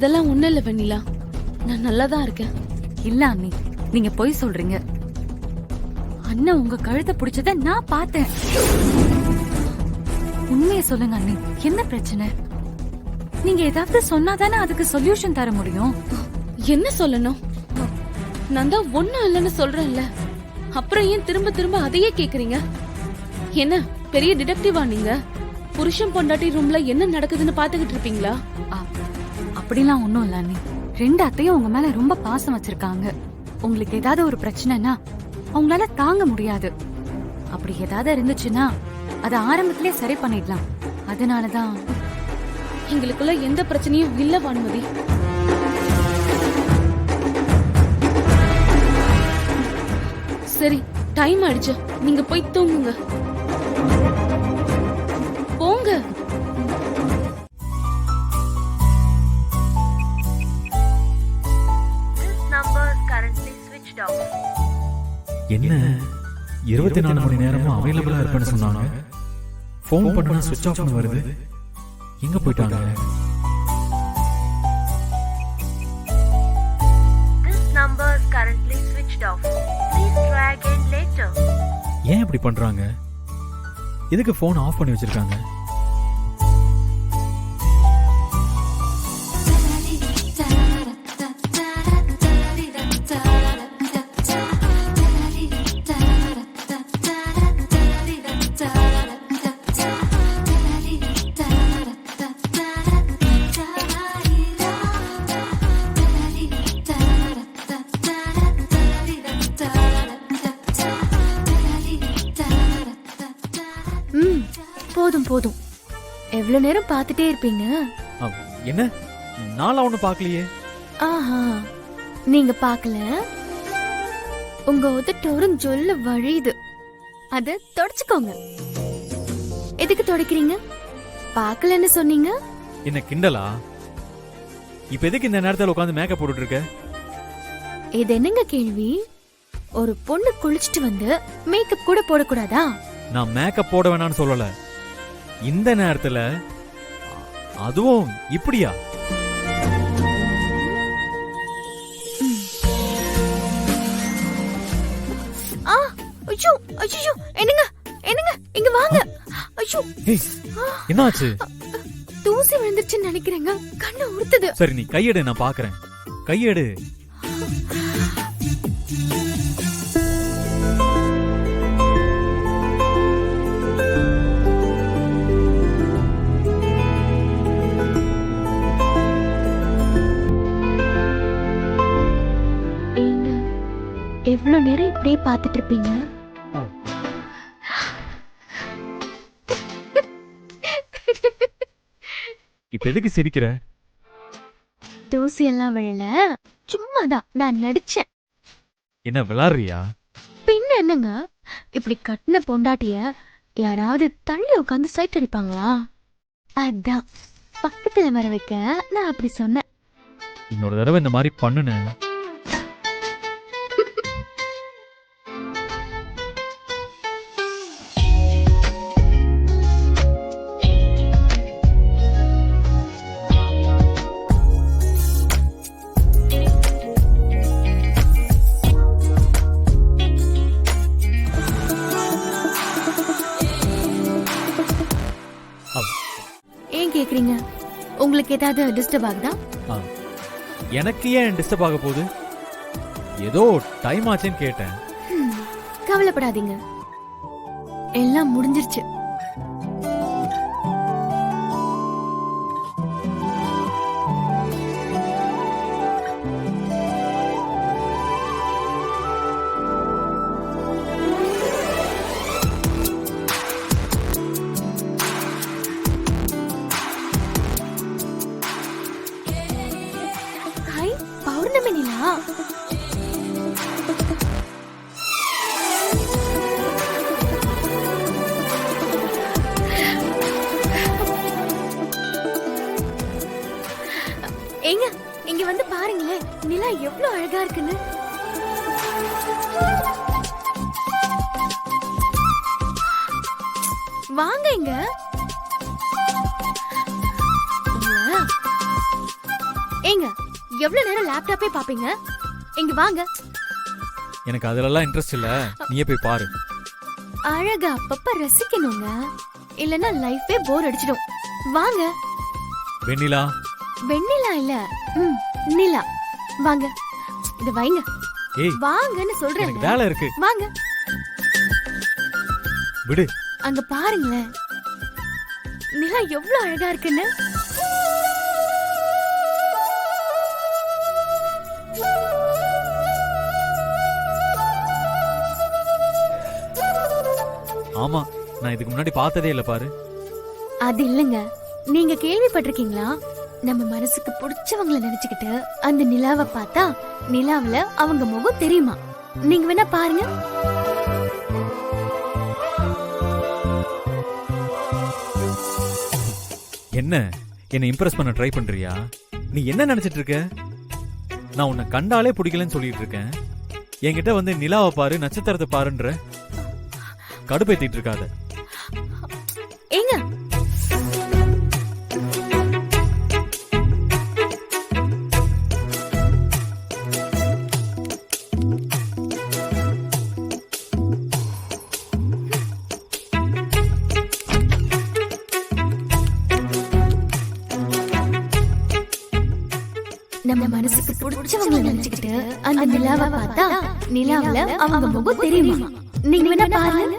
அதெல்லாம் ஒண்ணும் இல்ல வெண்ணிலா, நான் நல்லாதான் இருக்கேன். இல்ல அண்ணி, நீங்க பொய் சொல்றீங்க. அண்ணன் உங்க கழுத்தை பிடிச்சத நான் பார்த்தேன். உண்மையை சொல்லுங்க அண்ணி, என்ன பிரச்சனை? நீங்க ஏதாவது சொன்னாதானே அதுக்கு சொல்யூஷன் தர முடியும். என்ன சொல்லணும்? நான் தான் ஒண்ணும் இல்லைன்னு சொல்றேன்ல, அப்புறம் ஏன் திரும்ப திரும்ப அதையே கேக்குறீங்க? என்ன பெரிய டிடெக்டிவா நீங்க? புருஷன் பொண்டாட்டி ரூம்ல என்ன நடக்குதுன்னு பாத்துக்கிட்டு இருப்பீங்களா? அப்படிலாம் ஒண்ணும் இல்ல அண்ணி. ரெண்டு அத்தையும் உங்க மேல ரொம்ப பாசம் வச்சிருக்காங்க. உங்களுக்கு ஏதாவது ஒரு பிரச்சனைனா அவங்களால தாங்க முடியாது. அப்படி ஏதாவது இருந்துச்சுன்னா அதை ஆரம்பத்திலே சரி பண்ணிடலாம். அதனாலதான் எங்களுக்குள்ள எந்த பிரச்சனையும் இல்ல வானுமதி. சரி, டைம் ஆயிடுச்சு, நீங்க போய் தூங்குங்க. போங்க. என்ன 24 மணி நேரமும் அவைலபிளா இருப்பேன்னு சொன்னாங்க. போன் பண்ணா சுவிட்ச் ஆஃப் வருது. எங்க போயிட்டாங்க? ஏன் இப்படி பண்றாங்க? எதுக்கு போன் ஆஃப் பண்ணி வச்சிருக்காங்க? போதும் போதும், எவ்வளவு நேரம் பார்த்துட்டே இருப்பீங்க? என்ன நாளா ஒண்ணு பாக்கலையே. ஆஹா, நீங்க பார்க்கல? உங்க உதட்டோரம் ஜொல்ல வழியுது, அத தொடச்சுக்கோங்க. எதுக்கு தொடக்கிறீங்க? பார்க்கலன்னு சொன்னீங்க. என்ன கிண்டலா? இப்ப எதுக்கு இந்த நேரத்துல உட்கார்ந்து மேக்கப் போட்டுட்டு இருக்க? இது என்னங்க கேள்வி? ஒரு பொண்ணு குளிச்சிட்டு வந்து மேக்கப் கூட போடக்கூடாதா? நான் மேக்கப் போட வேணாம்னு சொல்லல. இந்த நேரத்துல அதுவும் இப்படியா? ஐயோ ஐயோ, என்னங்க என்னங்க, இங்க வாங்க. ஐயோ, என்னாச்சு? தூசி விழுந்துருச்சுன்னு நினைக்கிறேங்க, கண்ணு உறுத்துது. சரி, நீ கையெடு, நான் பாக்குறேன். கையெடு. எவ்வளவு நேரம் இப்படியே பார்த்துட்டு இருப்பீங்க? இப்ப எதுக்கு சிரிக்கிற? தூசி எல்லாம் விழல, சும்மாதான் நான் நடிச்சேன். என்ன விளையாடுறியா? பின்ன என்னங்க, இப்படி கட்டின பொண்டாட்டிய யாராவது தள்ளி உட்காந்து சைட் அடிப்பாங்களா? அதான் பக்கத்துல வர வைக்க நான் அப்படி சொன்னேன். இன்னொரு தடவை இந்த மாதிரி பண்ணுன. ஏன் கேக்குறீங்க? உங்களுக்கு ஏதாவது டிஸ்டர்ப் ஆகுதா? எனக்கு ஏன் டிஸ்டர்ப் ஆக போகுது? ஏதோ டைம் ஆச்சுன்னு கேட்டேன். கவலைப்படாதீங்க, எல்லாம் முடிஞ்சிருச்சு. பௌர்ணமி நிலா, ஏங்க இங்க வந்து பாருங்களேன், நிலா எவ்வளவு அழகா இருக்குன்னு. வாங்க இங்க. ஏங்க எவ்வளவு நேரம் லேப்டாப்பே பாப்பீங்க? இங்க வாங்க. எனக்கு அதுலலாம் இன்ட்ரெஸ்ட் இல்ல, நீயே போய் பாரு. அழகா அப்பப்ப ரசிக்கணுங்க, இல்லனா லைஃபே போர் அடிச்சிடும். வாங்க. வெண்ணிலா, வெண்ணிலா இல்ல, நிலா. வாங்க, இத வைங்க. ஏய் வாங்கன்னு சொல்றேன். எனக்கு வேலை இருக்கு, வாங்க. விடு. அங்க பாருங்களேன், நிலா எவ்வளவு அழகா இருக்குன்னு. ஆமா, நான் இதுக்கு முன்னாடி பார்த்ததே இல்ல பாரு. அது இல்லங்க, நீங்க கேள்விப்பட்டிருக்கீங்களா? நம்ம மனசுக்கு பிடிச்சவங்கள நினைச்சுக்கிட்டு அந்த நிலாவை பார்த்தா நிலாவுல அவங்க முகம் தெரியுமா? நீங்க வேணா பாருங்க. என்ன என்ன இம்ப்ரெஸ் பண்ண ட்ரை பண்றியா? நீ என்ன நினைச்சிட்டு இருக்க? நான் உன்னை கண்டாலே பிடிக்கலன்னு சொல்லிட்டு இருக்கேன். என்கிட்ட வந்து நிலாவை பாரு, நட்சத்திரத்தை பாருன்ற கடுப்பேத்திட்டு இருக்காத. ஏங்க, நம்ம மனசுக்கு பிடிச்சவங்கள நினைச்சுக்கிட்டு அந்த நிலாவை பார்த்தா நிலாவுல அவங்க முகம் தெரியுமா? நீங்க வேணா பாருங்க.